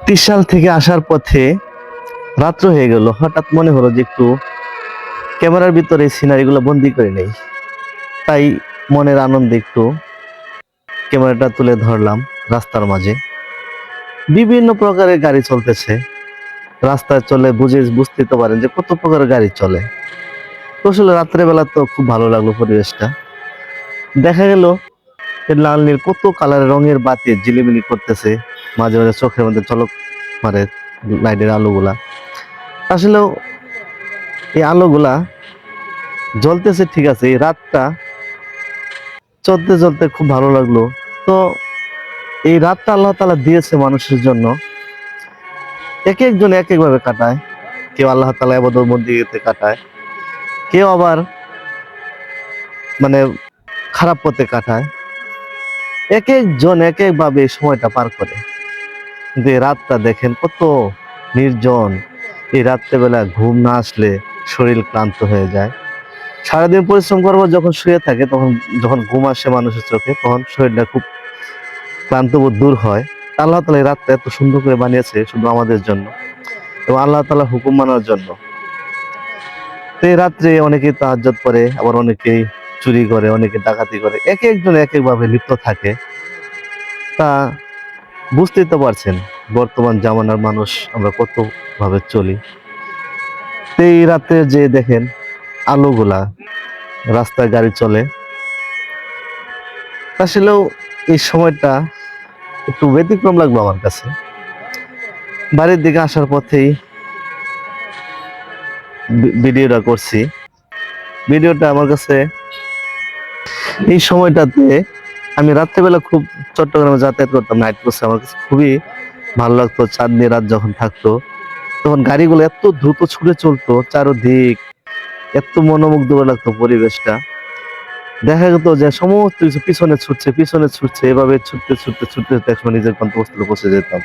ত্রিশাল থেকে আসার পথে রাত্র হয়ে গেল। হঠাৎ মনে হলো যে একটু ক্যামেরার ভিতরে সিনারিগুলো বন্দি করে নেই। তাই মনের আনন্দে একটু ক্যামেরাটা তুলে ধরলাম। রাস্তার মাঝে বিভিন্ন প্রকারের গাড়ি চলতেছে। রাস্তায় চলে বুঝতে তো পারেন যে কত প্রকারের গাড়ি চলে। তো আসলে রাত্রেবেলা তো খুব ভালো লাগলো পরিবেশটা। দেখা গেল লাল নীল কত কালারের রঙের বাতি ঝিলিমিলি করতেছে, মাঝে মাঝে চোখের মধ্যে ঝলক মারে লাইটের আলোগুলা। আসলেও এই আলোগুলা জ্বলতেছে ঠিক আছে, এই রাতটা চলতে চলতে খুব ভালো লাগলো। তো এই রাতটা আল্লাহ তাআলা দিয়েছে মানুষের জন্য। এক একজন এক এক ভাবে কাটায়। কেউ আল্লাহ তাআলা ইবাদত বন্দেগীতে কাটায়, কেউ আবার মানে খারাপ পথে কাটায়। এক একজন এক এক ভাবে এই সময়টা পার করে। কিন্তু এই রাতটা দেখেন কত নির্জন। এই রাত্রেবেলা ঘুম না আসলে শরীর ক্লান্ত হয়ে যায়। সারাদিন পরিশ্রম করবো, যখন শুয়ে থাকে তখন যখন ঘুম আসে মানুষের চোখে, তখন শরীরটা খুব ক্লান্ত বোধ দূর হয়। আল্লাহ তাআলা এই রাতটা এত সুন্দর করে বানিয়েছে শুধু আমাদের জন্য এবং আল্লাহ তাআলা হুকুম মানার জন্য। তো এই রাত্রে অনেকেই তাহাজ্জুদ পড়ে, আবার অনেকেই চুরি করে, অনেকে ডাকাতি করে, এক একজন এক এক ভাবে লিপ্ত থাকে। তা বুঝতেই তো পারছেন বর্তমান জামানার মানুষ আমরা কত ভাবে চলি। তো এই রাতে যে দেখেন আলোগুলা, রাস্তায় গাড়ি চলে, আসলেও এই সময়টা একটু ব্যতিক্রম লাগলো আমার কাছে। বাড়ির দিকে আসার পথেই ভিডিওটা করছি। ভিডিওটা আমার কাছে এই সময়টাতে, আমি রাত্রেবেলা খুব চট্টগ্রামে যাতায়াত করতাম নাইট বাসে, আমার কাছে খুবই ভালো লাগতো। চাঁদনি রাত যখন থাকতো তখন গাড়িগুলো এত দ্রুত ছুটে চলতো, চারদিক এত মনোমুগ্ধকর লাগতো পরিবেশটা। দেখা যেত যে সমস্ত কিছু পিছনে ছুটছে পিছনে ছুটছে, এভাবে ছুটতে ছুটতে ছুটতে ছুটতে একসময় নিজের গন্তব্যস্থলে পৌঁছে যেতাম।